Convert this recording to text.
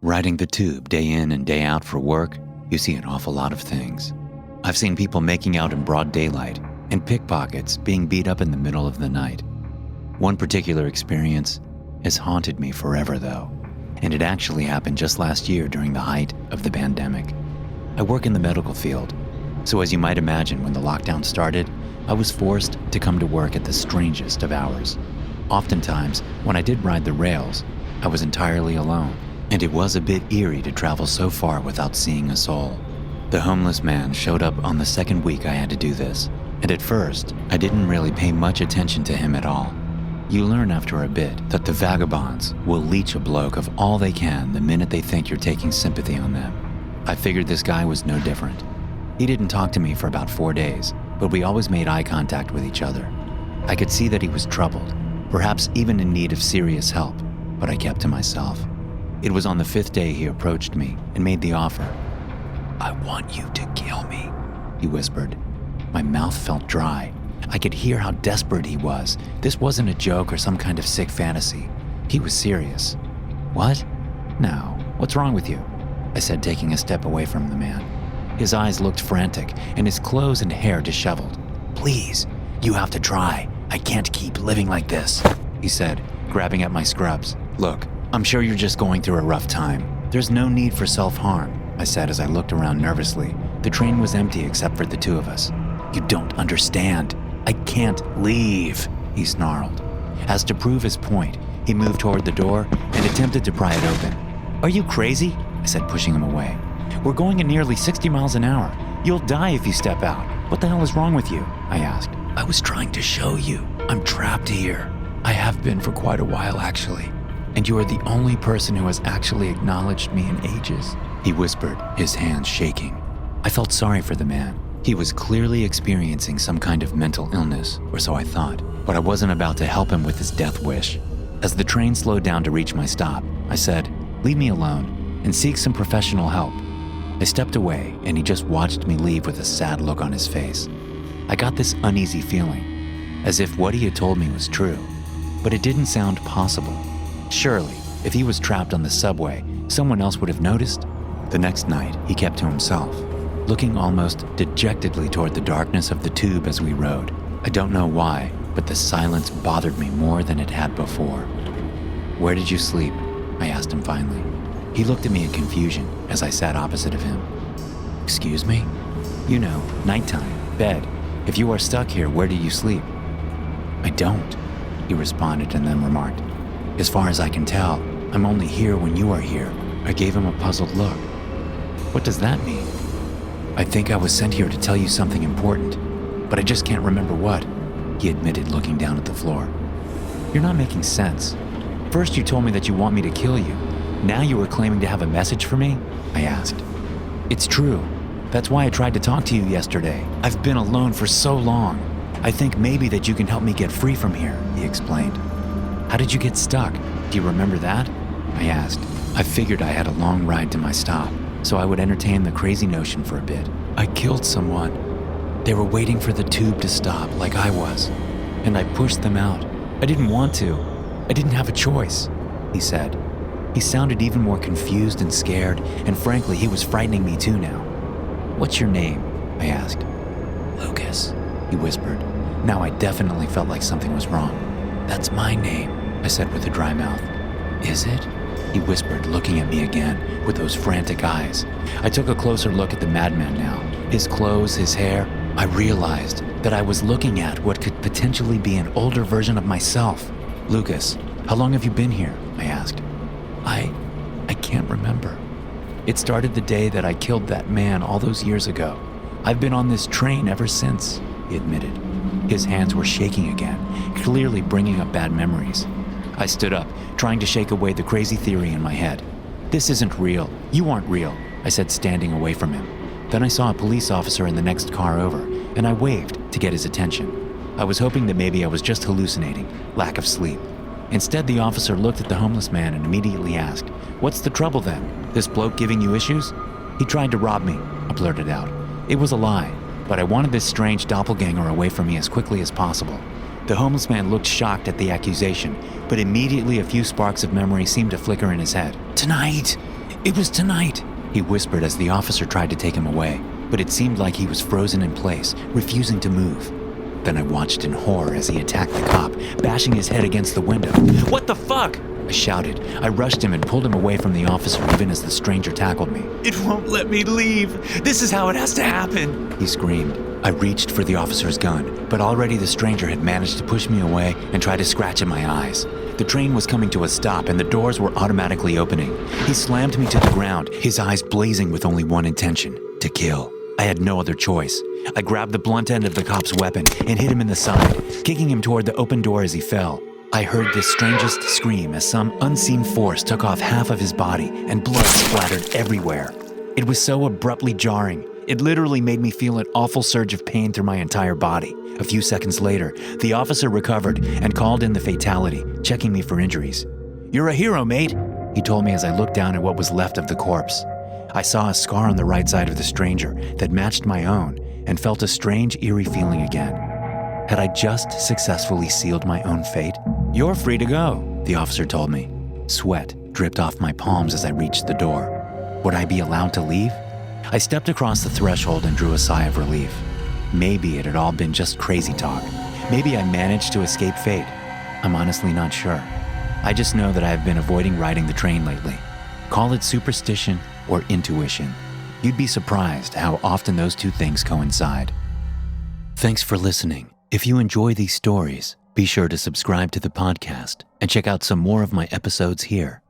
Riding the tube day in and day out for work, you see an awful lot of things. I've seen people making out in broad daylight and pickpockets being beat up in the middle of the night. One particular experience has haunted me forever though, and it actually happened just last year during the height of the pandemic. I work in the medical field, so as you might imagine, when the lockdown started, I was forced to come to work at the strangest of hours. Oftentimes, when I did ride the rails, I was entirely alone, and it was a bit eerie to travel so far without seeing a soul. The homeless man showed up on the second week I had to do this, and at first, I didn't really pay much attention to him at all. You learn after a bit that the vagabonds will leech a bloke of all they can the minute they think you're taking sympathy on them. I figured this guy was no different. He didn't talk to me for about 4 days, but we always made eye contact with each other. I could see that he was troubled, perhaps even in need of serious help, but I kept to myself. It was on the 5th day he approached me and made the offer. "I want you to kill me," he whispered. My mouth felt dry. I could hear how desperate he was. This wasn't a joke or some kind of sick fantasy. He was serious. "What? No, what's wrong with you?" I said, taking a step away from the man. His eyes looked frantic and his clothes and hair disheveled. "Please, you have to try. I can't keep living like this," he said, grabbing at my scrubs. "Look, I'm sure you're just going through a rough time. There's no need for self-harm," I said as I looked around nervously. The train was empty except for the two of us. "You don't understand. I can't leave," he snarled. As to prove his point, he moved toward the door and attempted to pry it open. "Are you crazy?" I said, pushing him away. "We're going at nearly 60 miles an hour. You'll die if you step out. What the hell is wrong with you?" I asked. "I was trying to show you. I'm trapped here. I have been for quite a while, actually. And you are the only person who has actually acknowledged me in ages," he whispered, his hands shaking. I felt sorry for the man. He was clearly experiencing some kind of mental illness, or so I thought, but I wasn't about to help him with his death wish. As the train slowed down to reach my stop, I said, "Leave me alone and seek some professional help." I stepped away and he just watched me leave with a sad look on his face. I got this uneasy feeling, as if what he had told me was true, but it didn't sound possible. Surely, if he was trapped on the subway, someone else would have noticed. The next night, he kept to himself, looking almost dejectedly toward the darkness of the tube as we rode. I don't know why, but the silence bothered me more than it had before. "Where did you sleep?" I asked him finally. He looked at me in confusion as I sat opposite of him. "Excuse me?" "You know, nighttime, bed. If you are stuck here, where do you sleep?" "I don't," he responded and then remarked, "As far as I can tell, I'm only here when you are here." I gave him a puzzled look. "What does that mean?" "I think I was sent here to tell you something important, but I just can't remember what," he admitted, looking down at the floor. "You're not making sense. First you told me that you want me to kill you. Now you are claiming to have a message for me?" I asked. "It's true. That's why I tried to talk to you yesterday. I've been alone for so long. I think maybe that you can help me get free from here," he explained. "How did you get stuck? Do you remember that?" I asked. I figured I had a long ride to my stop, so I would entertain the crazy notion for a bit. "I killed someone. They were waiting for the tube to stop, like I was, and I pushed them out. I didn't want to. I didn't have a choice," he said. He sounded even more confused and scared, and frankly, he was frightening me too now. "What's your name?" I asked. "Lucas," he whispered. Now I definitely felt like something was wrong. "That's my name," I said with a dry mouth. "Is it?" he whispered, looking at me again with those frantic eyes. I took a closer look at the madman now. His clothes, his hair. I realized that I was looking at what could potentially be an older version of myself. "Lucas, how long have you been here?" I asked. I can't remember. It started the day that I killed that man all those years ago. I've been on this train ever since," he admitted. His hands were shaking again, clearly bringing up bad memories. I stood up, trying to shake away the crazy theory in my head. "This isn't real. You aren't real," I said, standing away from him. Then I saw a police officer in the next car over, and I waved to get his attention. I was hoping that maybe I was just hallucinating, lack of sleep. Instead, the officer looked at the homeless man and immediately asked, "What's the trouble then? This bloke giving you issues?" "He tried to rob me," I blurted out. It was a lie, but I wanted this strange doppelganger away from me as quickly as possible. The homeless man looked shocked at the accusation, but immediately a few sparks of memory seemed to flicker in his head. "Tonight, It was tonight, he whispered as the officer tried to take him away, but it seemed like he was frozen in place, refusing to move. Then I watched in horror as he attacked the cop, bashing his head against the window. "What the fuck?" I shouted. I rushed him and pulled him away from the officer even as the stranger tackled me. "It won't let me leave. This is how it has to happen," he screamed. I reached for the officer's gun, but already the stranger had managed to push me away and try to scratch at my eyes. The train was coming to a stop and the doors were automatically opening. He slammed me to the ground, his eyes blazing with only one intention: to kill. I had no other choice. I grabbed the blunt end of the cop's weapon and hit him in the side, kicking him toward the open door as he fell. I heard the strangest scream as some unseen force took off half of his body and blood splattered everywhere. It was so abruptly jarring. It literally made me feel an awful surge of pain through my entire body. A few seconds later, the officer recovered and called in the fatality, checking me for injuries. "You're a hero, mate," he told me as I looked down at what was left of the corpse. I saw a scar on the right side of the stranger that matched my own and felt a strange, eerie feeling again. Had I just successfully sealed my own fate? "You're free to go," the officer told me. Sweat dripped off my palms as I reached the door. Would I be allowed to leave? I stepped across the threshold and drew a sigh of relief. Maybe it had all been just crazy talk. Maybe I managed to escape fate. I'm honestly not sure. I just know that I have been avoiding riding the train lately. Call it superstition or intuition. You'd be surprised how often those two things coincide. Thanks for listening. If you enjoy these stories, be sure to subscribe to the podcast and check out some more of my episodes here.